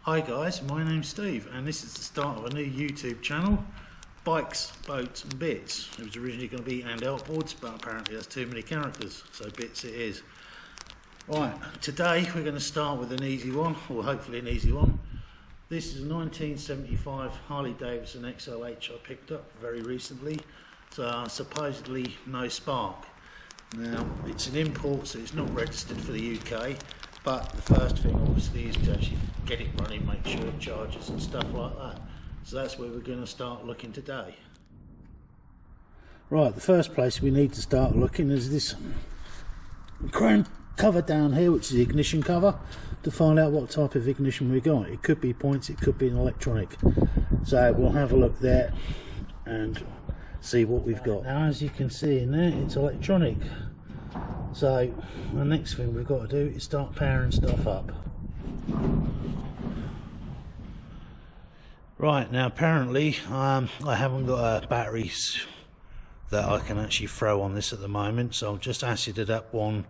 Hi guys, my name's Steve and this is the start of a new YouTube channel, Bikes, Boats and Bits. It was originally going to be and outboards, but apparently there's too many characters, so bits it is. Right, today we're going to start with an easy one, or hopefully an easy one. This is a 1975 Harley XLH I picked up very recently. So supposedly no spark. Now it's an import, so it's not registered for the UK. But the first thing obviously is to actually get it running, make sure it charges and stuff like that. So that's where we're going to start looking today. Right, the first place we need to start looking is this chrome cover down here, which is the ignition cover, to find out what type of ignition we got. It could be points, it could be an electronic. So we'll have a look there and see what we've got. Now as you can see in there, it's electronic. So the next thing we've got to do is start powering stuff up. Right, now apparently I haven't got batteries that I can actually throw on this at the moment, so I've just acided up one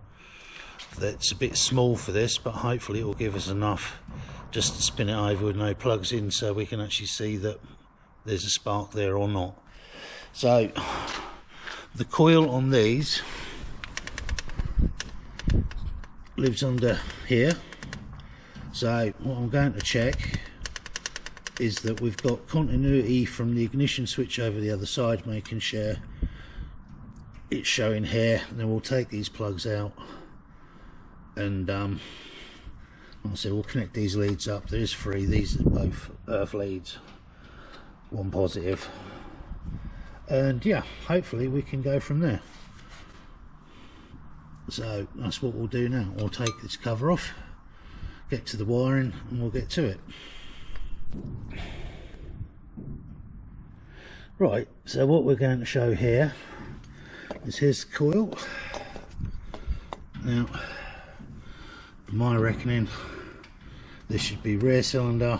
that's a bit small for this, but hopefully it will give us enough just to spin it over with no plugs in, so we can actually see that there's a spark there or not. So the coil on these lives under here, so what I'm going to check is that we've got continuity from the ignition switch over the other side, making sure it's showing here. And then we'll take these plugs out and like I said, we'll connect these leads up. There's three, these are both earth leads, one positive, and yeah, hopefully we can go from there. So that's what we'll do now. We'll take this cover off, get to the wiring, and we'll get to it. Right, so what we're going to show here is here's the coil. Now, from my reckoning, this should be rear cylinder,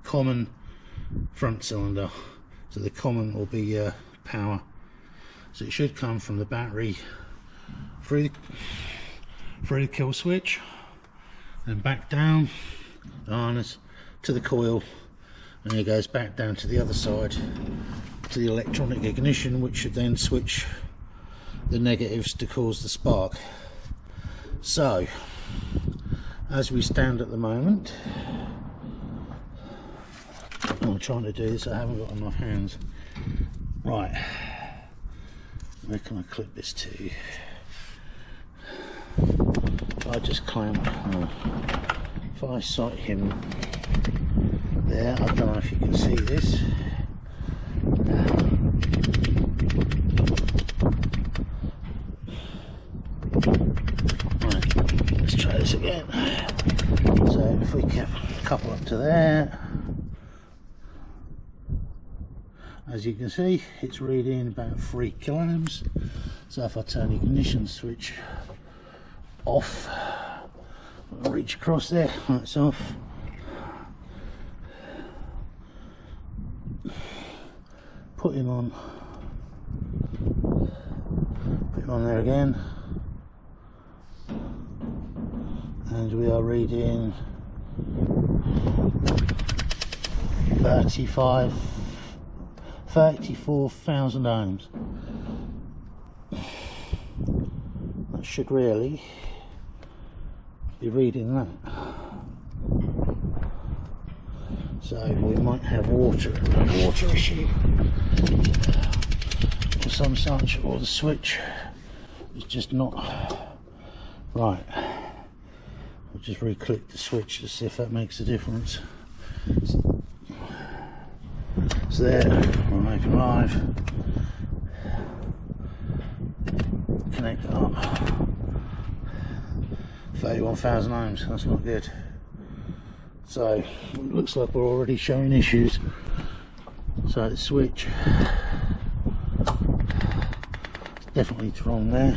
common, front cylinder. So the common will be power. So it should come from the battery through the kill switch and back down the harness to the coil, and it goes back down to the other side to the electronic ignition, which should then switch the negatives to cause the spark. So as we stand at the moment, I'm trying to do this, I haven't got enough hands. Right, where can I clip this to? I just clamp, if I sight him there, I don't know if you can see this. Right, let's try this again. So if we can couple up to there, as you can see, it's reading about 3 kiloohms. So if I turn the ignition switch off, I'll reach across there, that's off. Put him on there again, and we are reading 34,000 ohms. That should really be reading that. So we might have water issue or some such, or the switch is just not right. I'll just re-click the switch to see if that makes a difference. It's there, we'll open live, connect it up. 31,000 ohms, that's not good. So it looks like we're already showing issues. So the switch, definitely it's wrong there.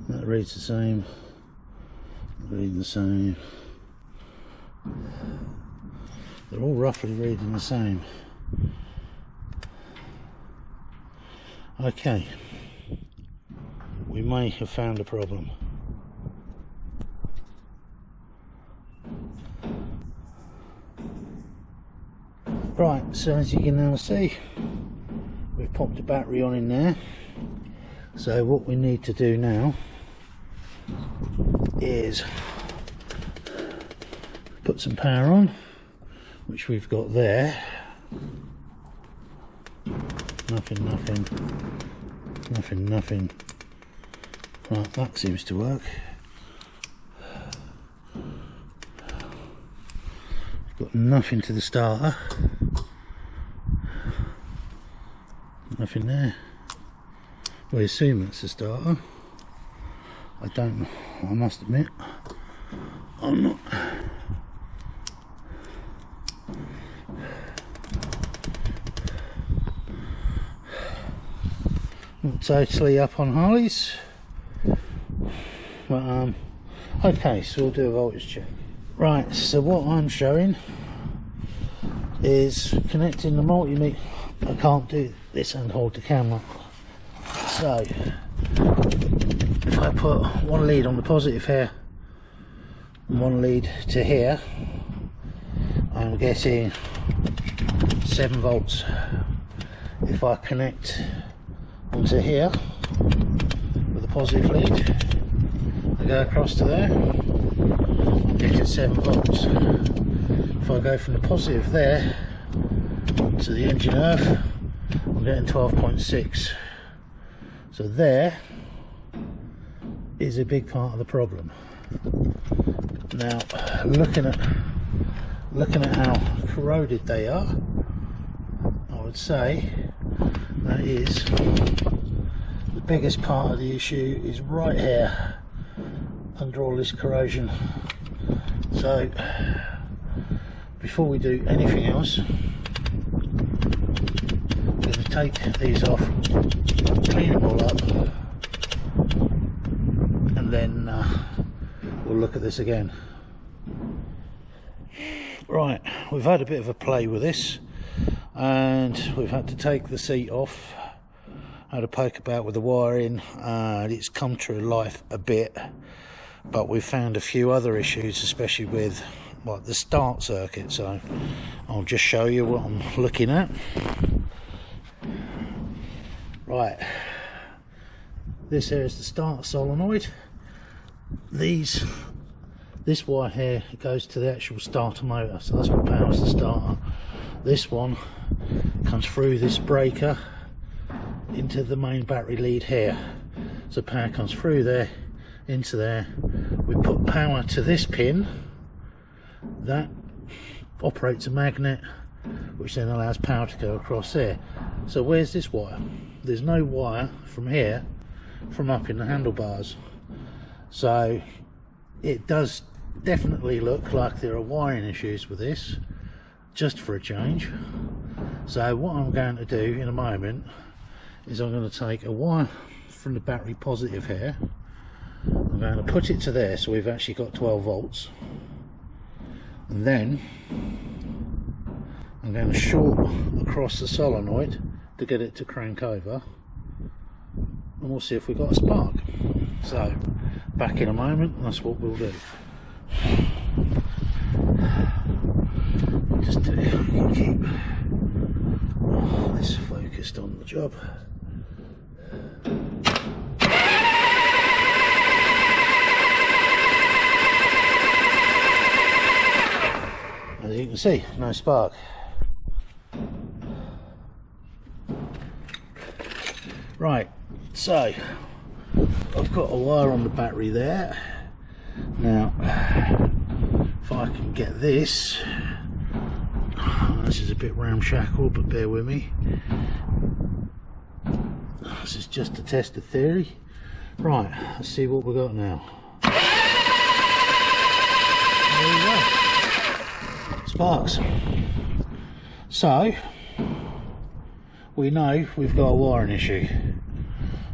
That reads the same, reading the same. They're all roughly reading the same. Okay, we may have found a problem. Right, so as you can now see, we've popped a battery on in there. So what we need to do now is put some power on, which we've got there. Nothing. Right, that seems to work. Got nothing to the starter. Nothing there. We assume it's the starter. I don't know. I must admit, I'm not. Not totally up on Harleys, but okay, so we'll do a voltage check. Right, so what I'm showing is connecting the multimeter. I can't do this and hold the camera, so if I put one lead on the positive here and one lead to here, I'm getting 7 volts. If I connect onto here with the positive lead, I go across to there, I'm getting 7 volts. If I go from the positive there to the engine earth, I'm getting 12.6. So there is a big part of the problem. Now, looking at how corroded they are, I would say that is the biggest part of the issue is right here under all this corrosion. So before we do anything else, I'm going to take these off, clean them all up, and then we'll look at this again. Right, we've had a bit of a play with this, and we've had to take the seat off, had a poke about with the wiring, and it's come to life a bit, but we've found a few other issues, especially with like the start circuit. So I'll just show you what I'm looking at. Right, this here is the starter solenoid. This wire here goes to the actual starter motor, so that's what powers the starter. This one comes through this breaker into the main battery lead here, so power comes through there into there. We put power to this pin that operates a magnet, which then allows power to go across there. So where's this wire? There's no wire from here from up in the handlebars, so it does definitely look like there are wiring issues with this, just for a change. So what I'm going to do in a moment is I'm going to take a wire from the battery positive here, I'm going to put it to there, so we've actually got 12 volts, and then I'm going to short across the solenoid to get it to crank over, and we'll see if we've got a spark. So back in a moment, that's what we'll do. Just to keep this focused on the job. As you can see, no spark. Right, so I've got a wire on the battery there. Now, if I can get this, this is a bit ramshackle, but bear with me. This is just to test the theory. Right, let's see what we've got now. There we go. Sparks. So we know we've got a wiring issue.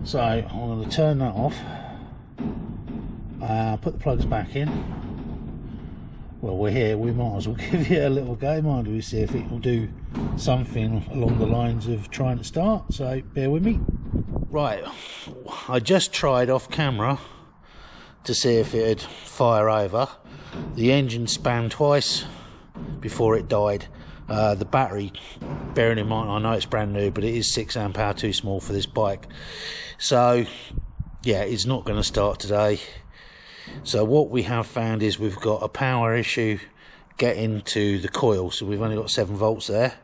So I'm going to turn that off. Put the plugs back in. Well, we're here, we might as well give it a little go, mind we, see if it will do something along the lines of trying to start. So bear with me. Right, I just tried off camera to see if it'd fire over. The engine spanned twice before it died, The battery, bearing in mind I know it's brand new, but it is 6 amp hour too small for this bike, so yeah, it's not going to start today. So what we have found is we've got a power issue getting to the coil, so we've only got 7 volts there.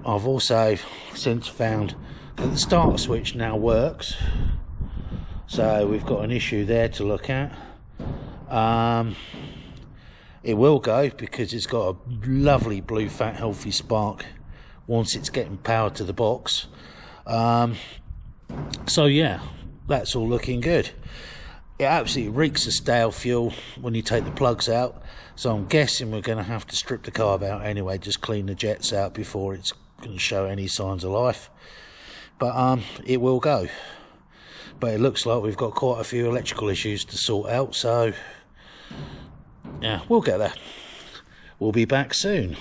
I've also since found that the starter switch now works, so we've got an issue there to look at. It will go because it's got a lovely blue fat healthy spark once it's getting power to the box. So yeah, that's all looking good. It absolutely reeks of stale fuel when you take the plugs out, so I'm guessing we're going to have to strip the carb out anyway, just clean the jets out before it's going to show any signs of life. But it will go. But it looks like we've got quite a few electrical issues to sort out, so yeah, we'll get there. We'll be back soon.